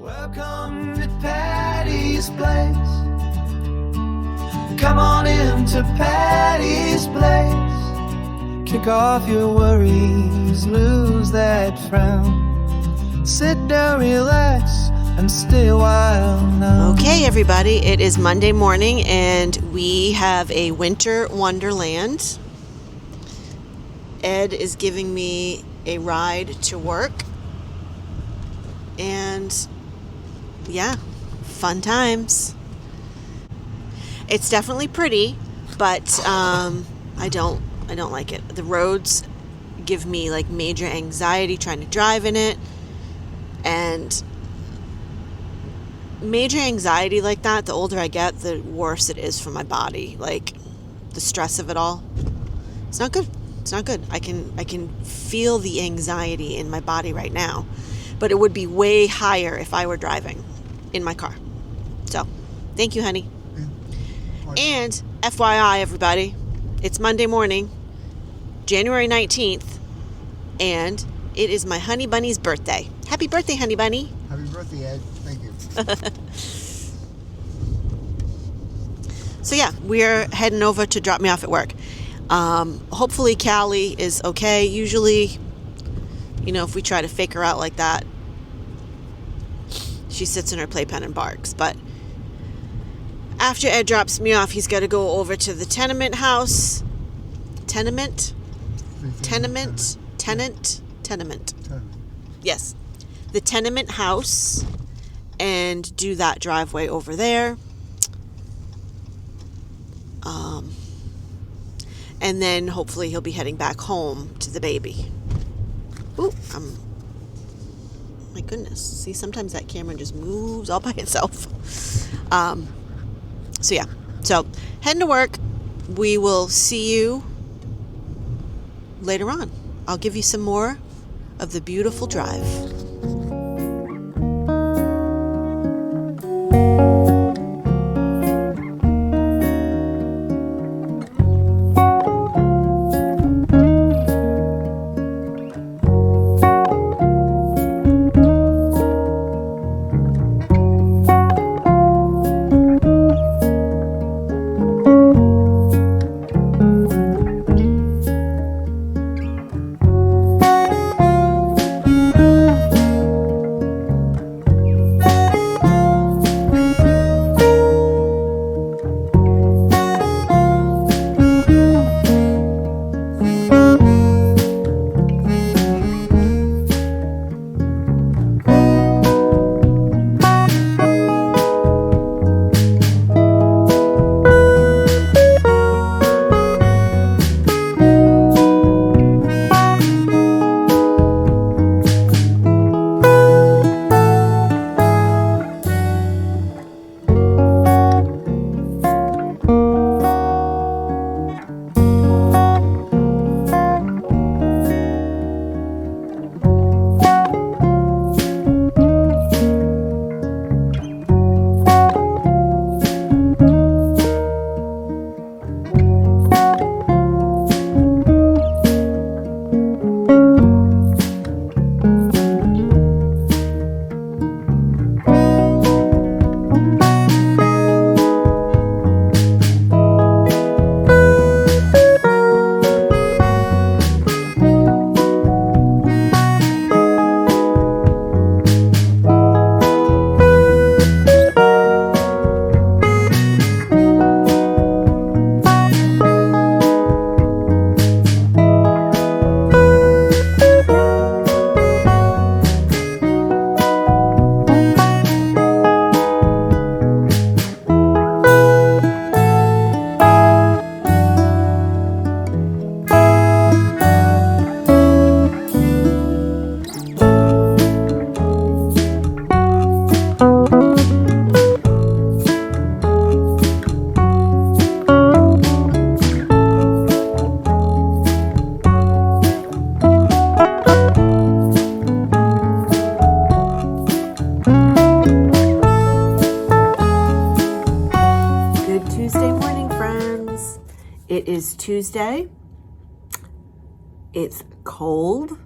Welcome to Patti's place. Come on into Patti's place. Kick off your worries, lose that frown. Sit down, relax, and stay a while now. Okay, everybody, it is Monday morning, and we have a winter wonderland. Ed is giving me a ride to work, and yeah, fun times. It's definitely pretty, but I don't like it. The roads give me like major anxiety trying to drive in it, and major anxiety like that, the older I get, the worse it is for my body. Like the stress of it all, it's not good. It's not good. I can feel the anxiety in my body right now, but it would be way higher if I were driving in my car. So, thank you, honey. And FYI, everybody, it's Monday morning, January 19th, and it is my honey bunny's birthday. Happy birthday, honey bunny. Happy birthday, Ed. Thank you. So yeah, we're heading over to drop me off at work. Hopefully Callie is okay. Usually, if we try to fake her out like that, she sits in her playpen and barks. But after Ed drops me off, he's got to go over to the tenement house. Tenement. Yes. The tenement house, and do that driveway over there. And then hopefully he'll be heading back home to the baby. Ooh, my goodness. See, sometimes that camera just moves all by itself. So yeah. So, heading to work. We will see you later on. I'll give you some more of the beautiful drive. It is Tuesday. It's cold,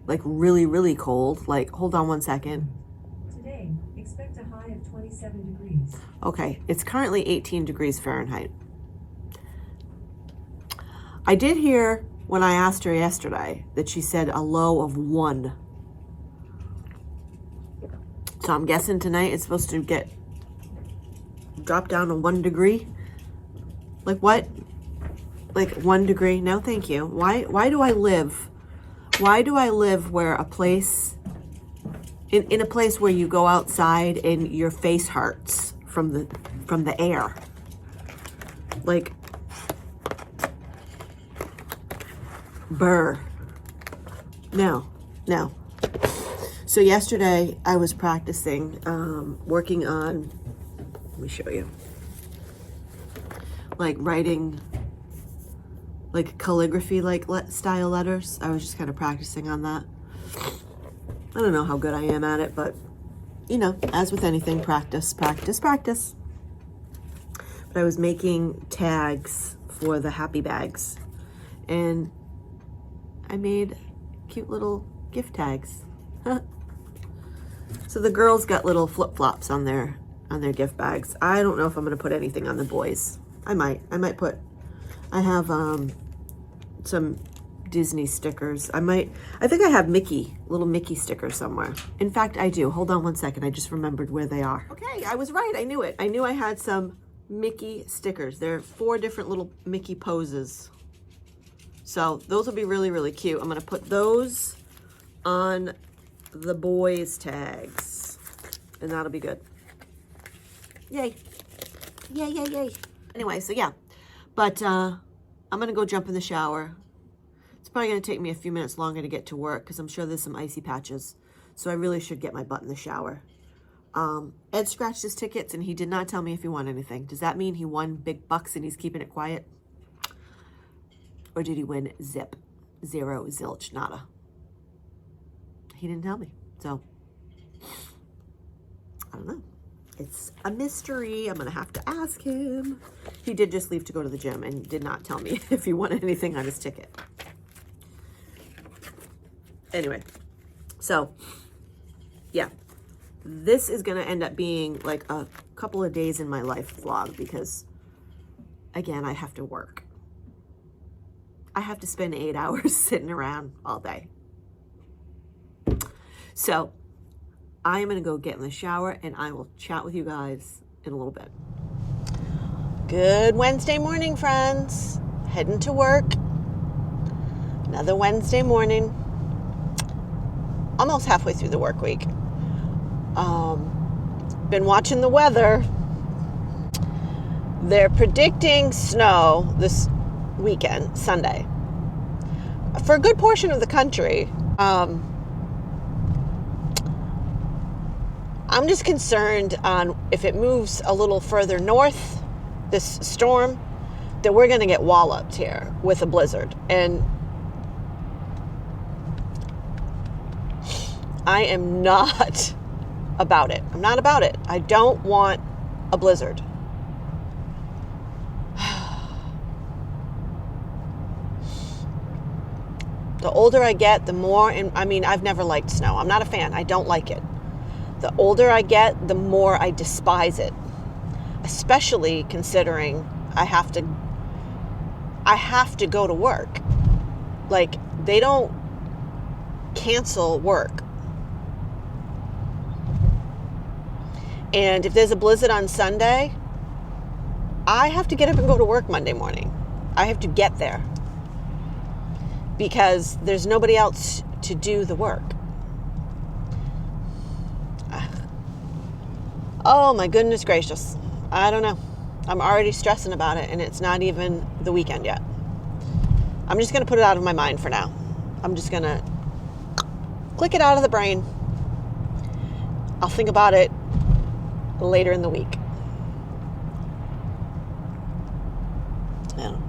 like really, really cold. Like, hold on one second. Today. rain. Expect a high of 27 degrees. Okay, it's currently 18 degrees Fahrenheit. I did hear when I asked her yesterday that she said a low of 1. So I'm guessing tonight it's supposed to drop down to 1 degree. Like what? Like 1 degree? No, thank you. Why do I live? Why do I live where a place, in a place where you go outside and your face hurts from the air? Like, burr. No. So yesterday I was practicing, working on, let me show you, like writing, like calligraphy, like style letters. I was just kind of practicing on that. I don't know how good I am at it, but you know, as with anything, practice. But I was making tags for the happy bags, and I made cute little gift tags. So the girls got little flip-flops on their gift bags. I don't know if I'm gonna put anything on the boys. I might put, I have some Disney stickers. I think I have little Mickey stickers somewhere. In fact, I do. Hold on one second. I just remembered where they are. Okay, I was right. I knew it. I knew I had some Mickey stickers. There are 4 different little Mickey poses. So those will be really, really cute. I'm gonna put those on the boys' tags, and that'll be good. Yay. Anyway, so yeah, but I'm gonna go jump in the shower. It's probably gonna take me a few minutes longer to get to work because I'm sure there's some icy patches, so I really should get my butt in the shower. Ed scratched his tickets and he did not tell me if he won anything. Does that mean he won big bucks and he's keeping it quiet? Or did he win zip, 0, zilch, nada? He didn't tell me, so I don't know. It's a mystery. I'm gonna have to ask him. He did just leave to go to the gym and did not tell me if he won anything on his ticket. Anyway, so yeah, this is gonna end up being like a couple of days in my life vlog because again, I have to work. I have to spend 8 hours sitting around all day. So I am going to go get in the shower and I will chat with you guys in a little bit. Good Wednesday morning, friends. Heading to work. Another Wednesday morning. Almost halfway through the work week. Been watching the weather. They're predicting snow this weekend, Sunday, for a good portion of the country. I'm just concerned on if it moves a little further north, this storm, that we're going to get walloped here with a blizzard. And I am not about it. I'm not about it. I don't want a blizzard. The older I get, the more, and I mean, I've never liked snow. I'm not a fan. I don't like it. The older I get, the more I despise it, especially considering I have to go to work. Like, they don't cancel work. And if there's a blizzard on Sunday, I have to get up and go to work Monday morning. I have to get there because there's nobody else to do the work. Oh my goodness gracious. I don't know. I'm already stressing about it and it's not even the weekend yet. I'm just going to put it out of my mind for now. I'm just going to click it out of the brain. I'll think about it later in the week.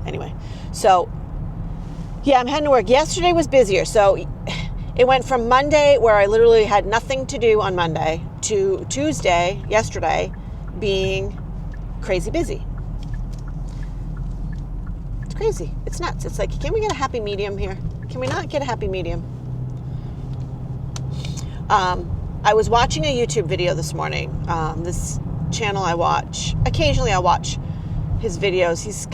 Anyway, so yeah, I'm heading to work. Yesterday was busier. So it went from Monday, where I literally had nothing to do on Monday, to Tuesday, yesterday, being crazy busy. It's crazy. It's nuts. It's like, can we get a happy medium here? Can we not get a happy medium? I was watching a YouTube video this morning. This channel I watch, occasionally I watch his videos. He's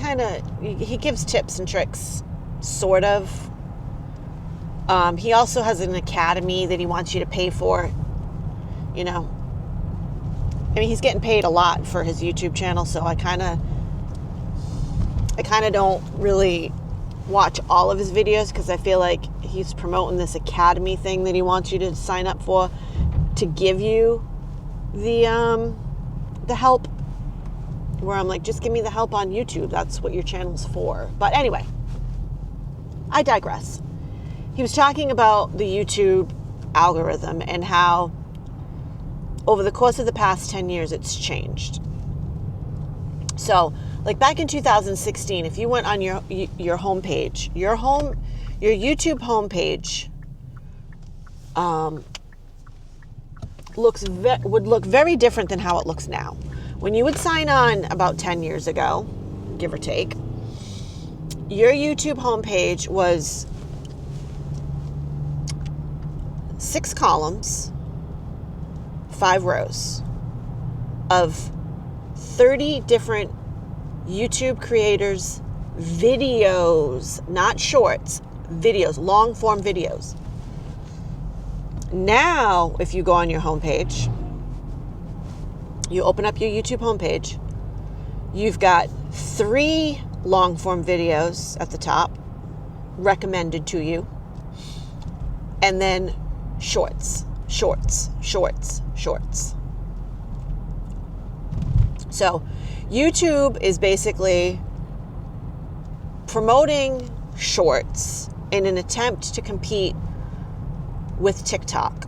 he gives tips and tricks, sort of. He also has an academy that he wants you to pay for, you know. I mean, he's getting paid a lot for his YouTube channel, so I kind of don't really watch all of his videos because I feel like he's promoting this academy thing that he wants you to sign up for to give you the help, where I'm like, just give me the help on YouTube. That's what your channel's for. But anyway, I digress. He was talking about the YouTube algorithm and how over the course of the past 10 years it's changed. So, like back in 2016, if you went on your homepage, your YouTube homepage would look very different than how it looks now. When you would sign on about 10 years ago, give or take, your YouTube homepage was 6 columns, 5 rows of 30 different YouTube creators' videos, not shorts, videos, long form videos. Now, if you go on your homepage, you open up your YouTube homepage, you've got 3 long form videos at the top recommended to you, and then shorts. So YouTube is basically promoting shorts in an attempt to compete with TikTok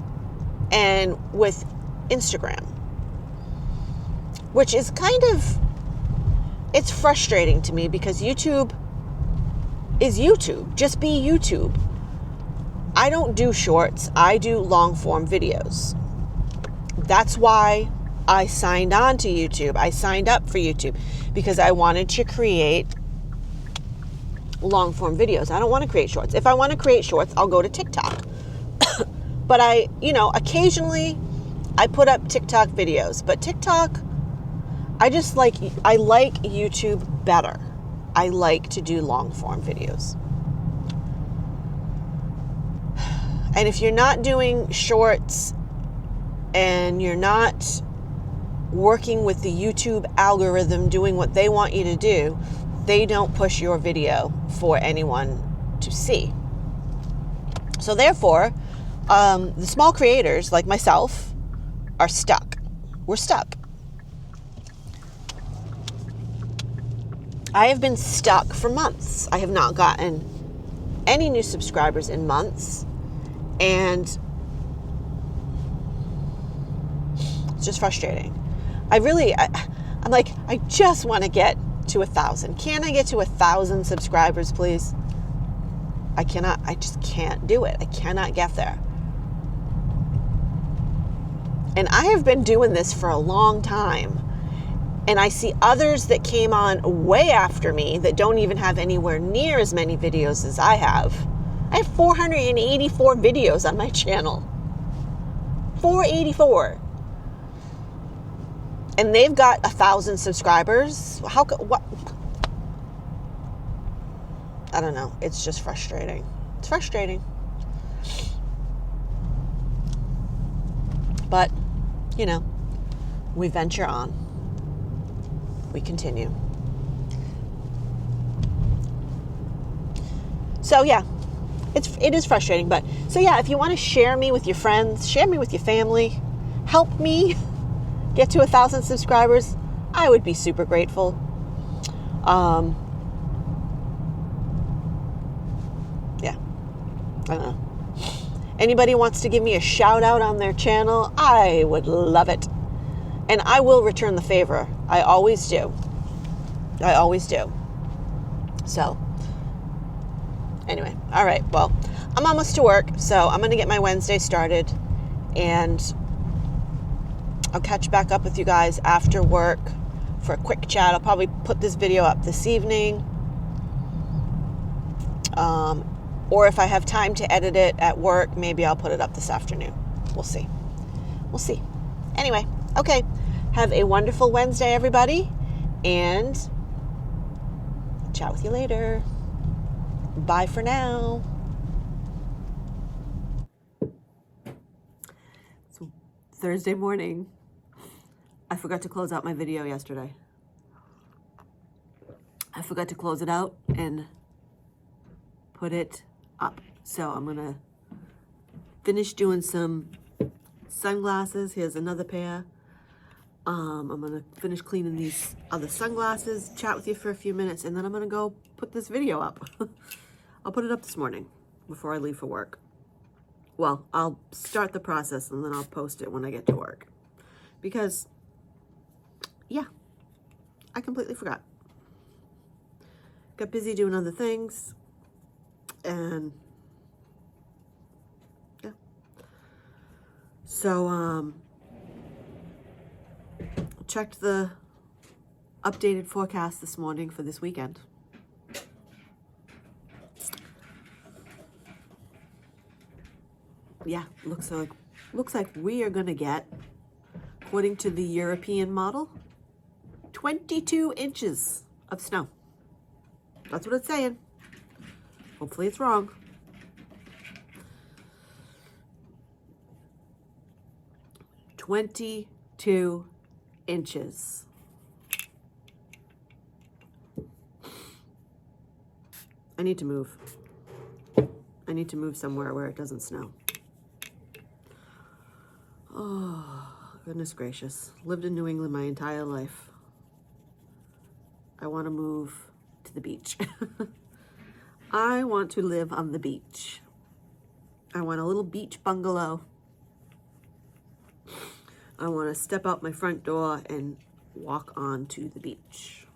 and with Instagram, which is it's frustrating to me because YouTube is YouTube. Just be YouTube. I don't do shorts. I do long form videos. That's why I signed on to YouTube. I signed up for YouTube because I wanted to create long form videos. I don't want to create shorts. If I want to create shorts, I'll go to TikTok. But occasionally I put up TikTok videos, but TikTok, I like YouTube better. I like to do long form videos. And if you're not doing shorts and you're not working with the YouTube algorithm, doing what they want you to do, they don't push your video for anyone to see. So therefore, the small creators like myself are stuck. We're stuck. I have been stuck for months. I have not gotten any new subscribers in months. And it's just frustrating. I'm like, I just want to get to 1,000. Can I get to 1,000 subscribers, please? I just can't do it. I cannot get there. And I have been doing this for a long time. And I see others that came on way after me that don't even have anywhere near as many videos as I have. I have 484 videos on my channel. 484. And they've got 1,000 subscribers. What? I don't know. It's just frustrating. It's frustrating. But, we venture on. We continue. So, yeah. It is frustrating, but so yeah, if you want to share me with your friends, share me with your family, help me get to 1,000 subscribers, I would be super grateful. Yeah, I don't know. Anybody wants to give me a shout out on their channel, I would love it. And I will return the favor. I always do. So, anyway, all right, well, I'm almost to work, so I'm going to get my Wednesday started, and I'll catch back up with you guys after work for a quick chat. I'll probably put this video up this evening, or if I have time to edit it at work, maybe I'll put it up this afternoon. We'll see. We'll see. Anyway, okay. Have a wonderful Wednesday, everybody, and chat with you later. Bye for now. It's Thursday morning. I forgot to close out my video yesterday. I forgot to close it out and put it up. So I'm gonna finish doing some sunglasses. Here's another pair. I'm gonna finish cleaning these other sunglasses, chat with you for a few minutes, and then I'm gonna go put this video up. I'll put it up this morning before I leave for work. Well, I'll start the process and then I'll post it when I get to work. Because, yeah, I completely forgot. Got busy doing other things, and yeah. So, checked the updated forecast this morning for this weekend. Yeah, looks like we are gonna get, according to the European model, 22 inches of snow. That's what it's saying. Hopefully it's wrong. "22 inches. I need to move. I need to move somewhere where it doesn't snow. Oh, goodness gracious. Lived in New England my entire life. I want to move to the beach. I want to live on the beach. I want a little beach bungalow. I want to step out my front door and walk onto the beach.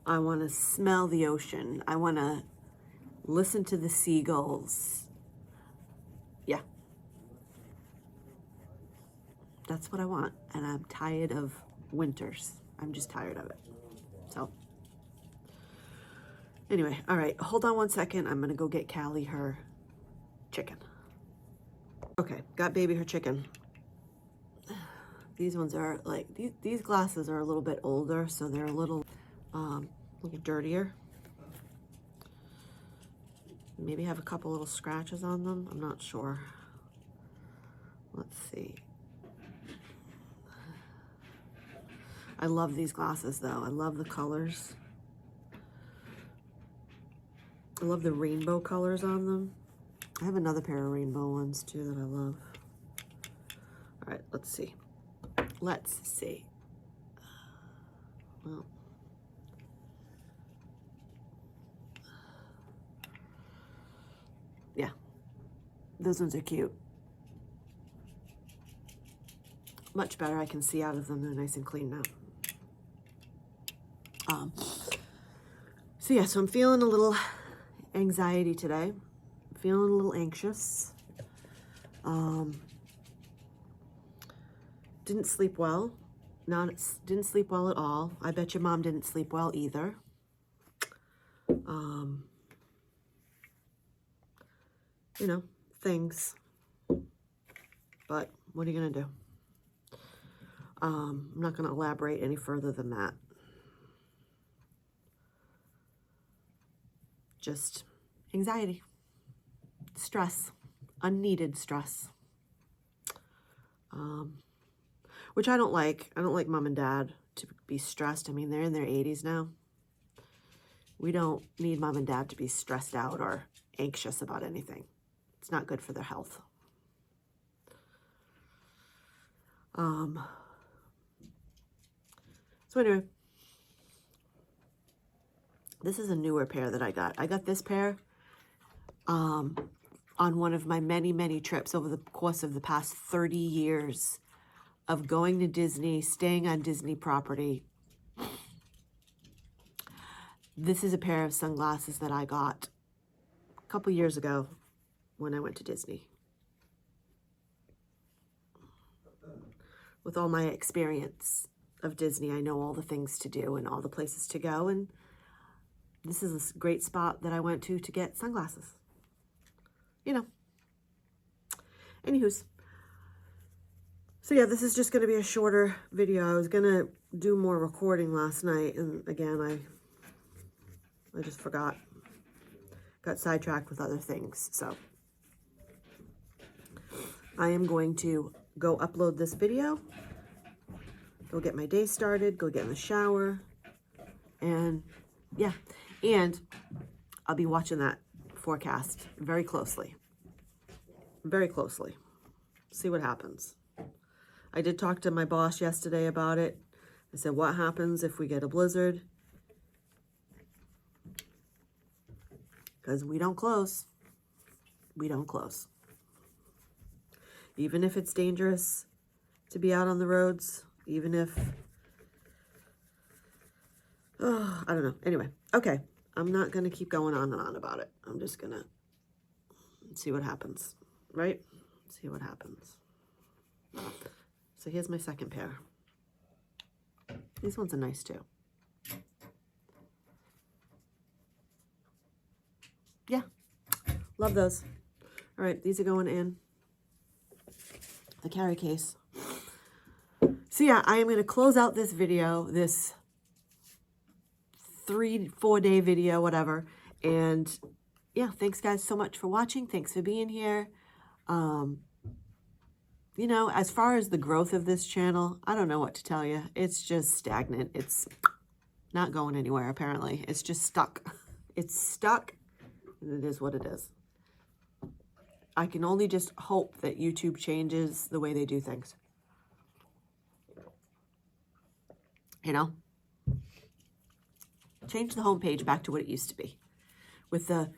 I want to smell the ocean. I want to listen to the seagulls. Yeah. That's what I want. And I'm tired of winters. I'm just tired of it. So, anyway, all right. Hold on one second. I'm going to go get Callie her chicken. Okay, got baby her chicken. These ones are like, these glasses are a little bit older, so they're a little dirtier. Maybe have a couple little scratches on them. I'm not sure. Let's see. I love these glasses though. I love the colors. I love the rainbow colors on them. I have another pair of rainbow ones too that I love. All right, let's see. Let's see. Well, yeah, those ones are cute. Much better. I can see out of them. They're nice and clean now. So yeah, so I'm feeling a little anxiety today. I'm feeling a little anxious. Didn't sleep well. Didn't sleep well at all. I bet your mom didn't sleep well either. You know, things. But what are you gonna do? I'm not gonna elaborate any further than that. Just anxiety, stress, unneeded stress. Which I don't like. I don't like mom and dad to be stressed. I mean, they're in their 80s now. We don't need mom and dad to be stressed out or anxious about anything. It's not good for their health. So anyway, this is a newer pair that I got. I got this pair on one of my many, many trips over the course of the past 30 years of going to Disney, staying on Disney property. This is a pair of sunglasses that I got a couple years ago when I went to Disney. With all my experience of Disney, I know all the things to do and all the places to go, and this is a great spot that I went to get sunglasses. You know. Anywho's, So yeah, this is just going to be a shorter video. I was going to do more recording last night, and again, I just forgot. Got sidetracked with other things. So I am going to go upload this video, go get my day started, go get in the shower, and yeah, and I'll be watching that forecast very closely. Very closely. See what happens. I did talk to my boss yesterday about it. I said, what happens if we get a blizzard? Because we don't close. We don't close. Even if it's dangerous to be out on the roads, even if, oh, I don't know. Anyway, okay. I'm not going to keep going on and on about it. I'm just going to see what happens, right? See what happens. So here's my second pair. These ones are nice too. Yeah, love those. All right, these are going in the carry case. So yeah, I am going to close out this video, this 3-4 day video, whatever. And yeah, thanks guys so much for watching. Thanks for being here. You know, as far as the growth of this channel, I don't know what to tell you. It's just stagnant. It's not going anywhere, apparently. It's just stuck. It's stuck, and it is what it is. I can only just hope that YouTube changes the way they do things. You know? Change the homepage back to what it used to be. With the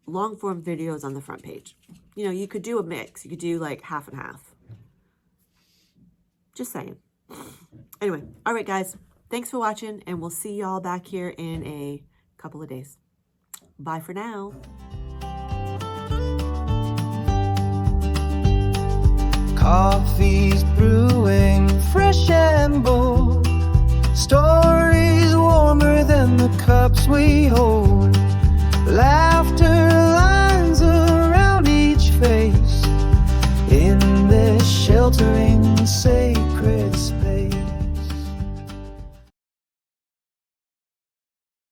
long form videos on the front page. You know, you could do a mix. You could do like half and half. Just saying. Anyway, all right, guys. Thanks for watching, and we'll see y'all back here in a couple of days. Bye for now. Coffee's brewing, fresh and bold. Stories warmer than the cups we hold. Laughter lines around each face in this sheltering safe.